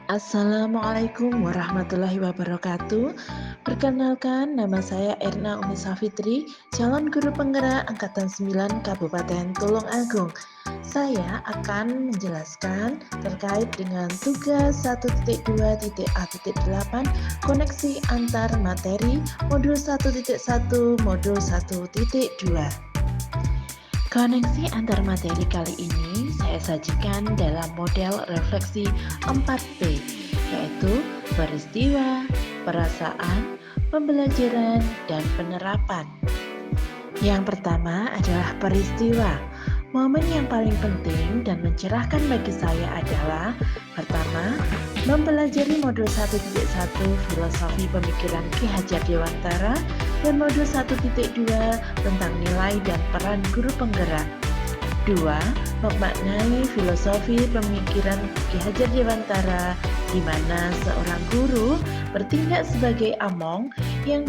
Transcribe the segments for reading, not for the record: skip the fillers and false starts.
Assalamualaikum warahmatullahi wabarakatuh. Perkenalkan, nama saya Erna Umi Safitri, calon guru penggerak Angkatan 9 Kabupaten Tulungagung. Saya akan menjelaskan terkait dengan tugas 1.2.A.8 koneksi antar materi modul 1.1 modul 1.2. Koneksi antar materi kali ini saya sajikan dalam model refleksi 4P, yaitu peristiwa, perasaan, pembelajaran, dan penerapan. Yang pertama adalah peristiwa. Momen yang paling penting dan mencerahkan bagi saya adalah pertama, mempelajari modul 1.1 Filosofi Pemikiran Ki Hajar Dewantara dan modul 1.2 tentang nilai dan peran guru penggerak. 2. Memaknai filosofi pemikiran Ki Hajar Dewantara di mana seorang guru bertindak sebagai among yang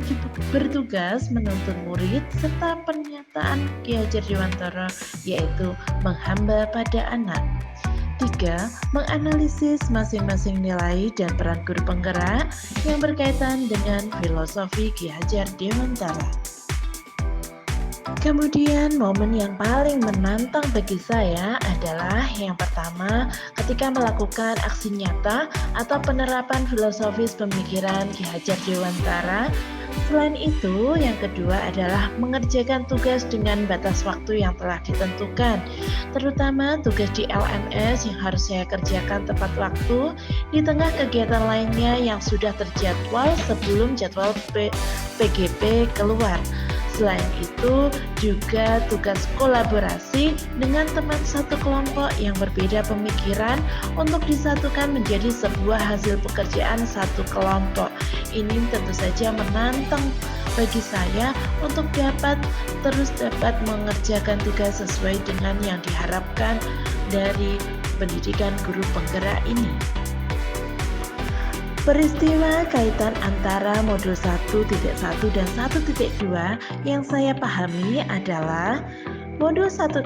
bertugas menuntun murid serta pernyataan Ki Hajar Dewantara yaitu menghamba pada anak. 3. Menganalisis masing-masing nilai dan peran guru penggerak yang berkaitan dengan filosofi Ki Hajar Dewantara. Kemudian momen yang paling menantang bagi saya adalah yang pertama ketika melakukan aksi nyata atau penerapan filosofis pemikiran Ki Hajar Dewantara. Selain itu, yang kedua adalah mengerjakan tugas dengan batas waktu yang telah ditentukan, terutama tugas di LMS yang harus saya kerjakan tepat waktu di tengah kegiatan lainnya yang sudah terjadwal sebelum jadwal PGP keluar. Selain itu, juga tugas kolaborasi dengan teman satu kelompok yang berbeda pemikiran untuk disatukan menjadi sebuah hasil pekerjaan satu kelompok. Ini tentu saja menantang bagi saya untuk dapat mengerjakan tugas sesuai dengan yang diharapkan dari pendidikan guru penggerak ini. Peristiwa kaitan antara modul 1.1 dan 1.2 yang saya pahami adalah modul 1.1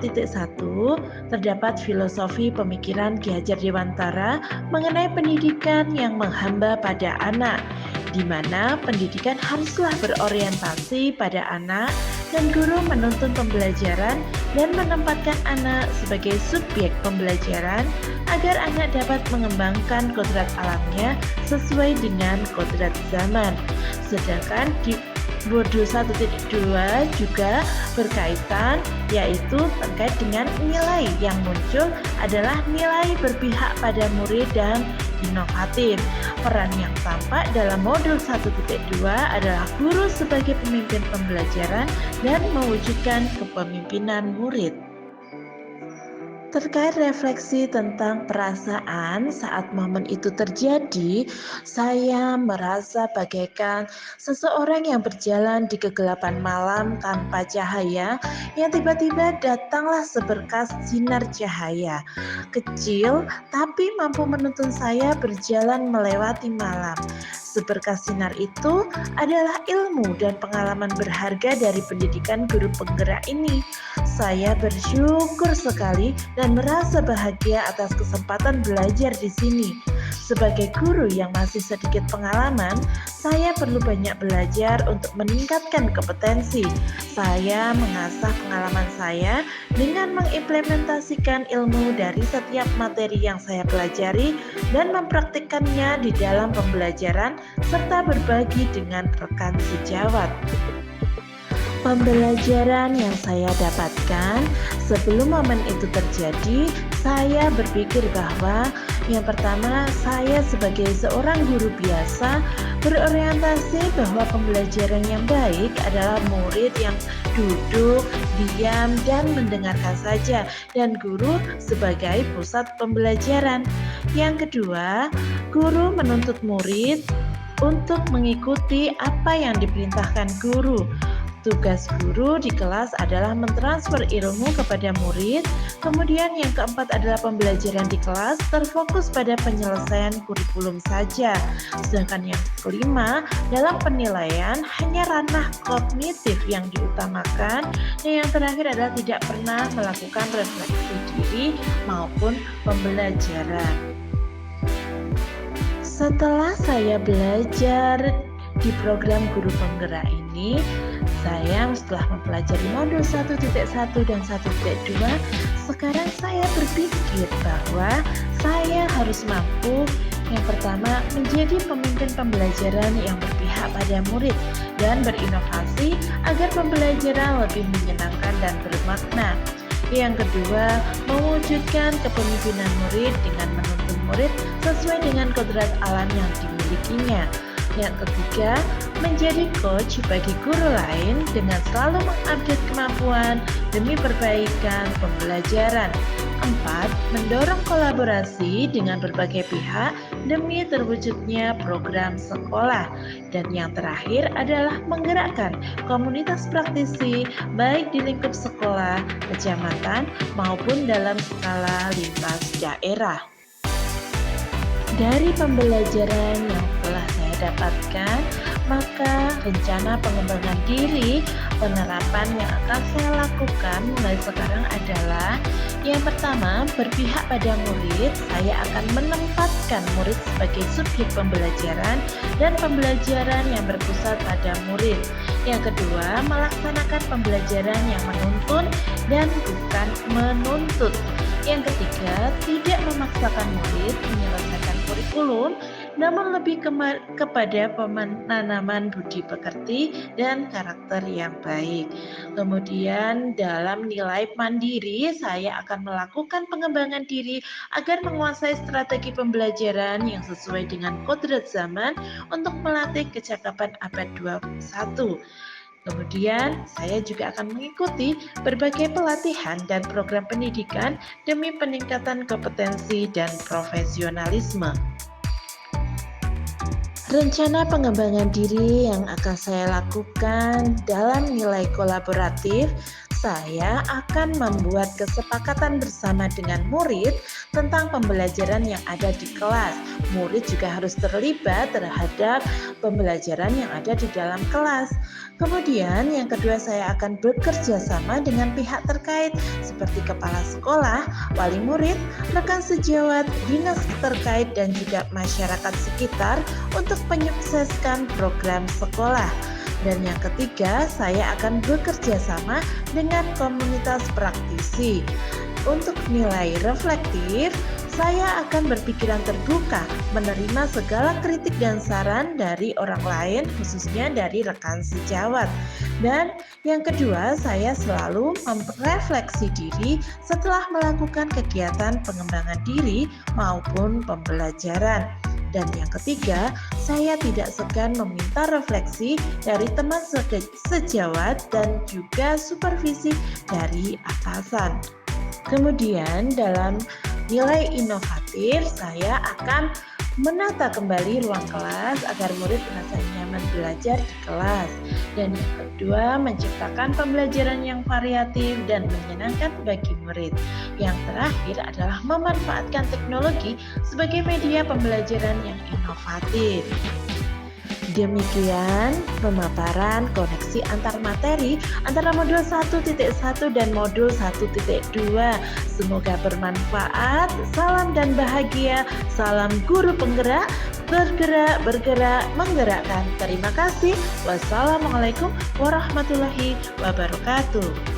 terdapat filosofi pemikiran Ki Hajar Dewantara mengenai pendidikan yang menghamba pada anak, di mana pendidikan haruslah berorientasi pada anak dan guru menuntun pembelajaran dan menempatkan anak sebagai subjek pembelajaran agar anak dapat mengembangkan kodrat alamnya sesuai dengan kodrat zaman. Sedangkan di modul 1.2 juga berkaitan, yaitu terkait dengan nilai yang muncul adalah nilai berpihak pada murid dan inovatif. Peran yang tampak dalam modul 1.2 adalah guru sebagai pemimpin pembelajaran dan mewujudkan kepemimpinan murid. Terkait refleksi tentang perasaan saat momen itu terjadi, saya merasa bagaikan seseorang yang berjalan di kegelapan malam tanpa cahaya, yang tiba-tiba datanglah seberkas sinar cahaya. Kecil, tapi mampu menuntun saya berjalan melewati malam. Seberkas sinar itu adalah ilmu dan pengalaman berharga dari pendidikan guru penggerak ini. Saya bersyukur sekali dan merasa bahagia atas kesempatan belajar di sini. Sebagai guru yang masih sedikit pengalaman, saya perlu banyak belajar untuk meningkatkan kompetensi. Saya mengasah pengalaman saya dengan mengimplementasikan ilmu dari setiap materi yang saya pelajari dan mempraktikkannya di dalam pembelajaran serta berbagi dengan rekan sejawat. Pembelajaran yang saya dapatkan sebelum momen itu terjadi, saya berpikir bahwa yang pertama, saya sebagai seorang guru biasa berorientasi bahwa pembelajaran yang baik adalah murid yang duduk, diam, dan mendengarkan saja, dan guru sebagai pusat pembelajaran. Yang kedua, guru menuntut murid untuk mengikuti apa yang diperintahkan guru. Tugas guru di kelas adalah mentransfer ilmu kepada murid. Kemudian yang keempat adalah pembelajaran di kelas terfokus pada penyelesaian kurikulum saja. Sedangkan yang kelima, dalam penilaian hanya ranah kognitif yang diutamakan. Dan yang terakhir adalah tidak pernah melakukan refleksi diri maupun pembelajaran. Setelah saya belajar di program Guru Penggerak ini, saya setelah mempelajari modul 1.1 dan 1.2, sekarang saya berpikir bahwa saya harus mampu yang pertama menjadi pemimpin pembelajaran yang berpihak pada murid dan berinovasi agar pembelajaran lebih menyenangkan dan bermakna. Yang kedua, mewujudkan kepemimpinan murid dengan menuntun murid sesuai dengan kodrat alam yang dimilikinya. Yang ketiga, menjadi coach bagi guru lain dengan selalu mengupdate kemampuan demi perbaikan pembelajaran. 4. Mendorong kolaborasi dengan berbagai pihak demi terwujudnya program sekolah. Dan yang terakhir adalah menggerakkan komunitas praktisi baik di lingkup sekolah, kecamatan maupun dalam skala lintas daerah. Dari pembelajaran yang telah saya dapatkan, maka rencana pengembangan diri penerapan yang akan saya lakukan mulai sekarang adalah yang pertama, berpihak pada murid. Saya akan menempatkan murid sebagai subjek pembelajaran dan pembelajaran yang berpusat pada murid. Yang kedua, melaksanakan pembelajaran yang menuntun dan bukan menuntut. Yang ketiga, tidak memaksakan murid menyelesaikan kurikulum, namun lebih kepada penanaman budi pekerti dan karakter yang baik. Kemudian dalam nilai mandiri, saya akan melakukan pengembangan diri agar menguasai strategi pembelajaran yang sesuai dengan kodrat zaman untuk melatih kecakapan abad 21. Kemudian, saya juga akan mengikuti berbagai pelatihan dan program pendidikan demi peningkatan kompetensi dan profesionalisme. Rencana pengembangan diri yang akan saya lakukan dalam nilai kolaboratif, saya akan membuat kesepakatan bersama dengan murid tentang pembelajaran yang ada di kelas. Murid juga harus terlibat terhadap pembelajaran yang ada di dalam kelas. Kemudian yang kedua, saya akan bekerja sama dengan pihak terkait seperti kepala sekolah, wali murid, rekan sejawat, dinas terkait dan juga masyarakat sekitar untuk menyukseskan program sekolah. Dan yang ketiga, saya akan bekerja sama dengan komunitas praktisi. Untuk nilai reflektif, saya akan berpikiran terbuka, menerima segala kritik dan saran dari orang lain, khususnya dari rekan sejawat. Dan yang kedua, saya selalu merefleksi diri setelah melakukan kegiatan pengembangan diri maupun pembelajaran. Dan yang ketiga, saya tidak segan meminta refleksi dari teman sejawat dan juga supervisi dari atasan. Kemudian dalam nilai inovatif, saya akan menata kembali ruang kelas agar murid merasa nyaman belajar di kelas. Dan yang kedua, menciptakan pembelajaran yang variatif dan menyenangkan bagi murid. Yang terakhir adalah memanfaatkan teknologi sebagai media pembelajaran yang inovatif. Demikian pemaparan koneksi antar materi antara modul 1.1 dan modul 1.2. Semoga bermanfaat. Salam dan bahagia. Salam guru penggerak, bergerak, menggerakkan. Terima kasih. Wassalamualaikum warahmatullahi wabarakatuh.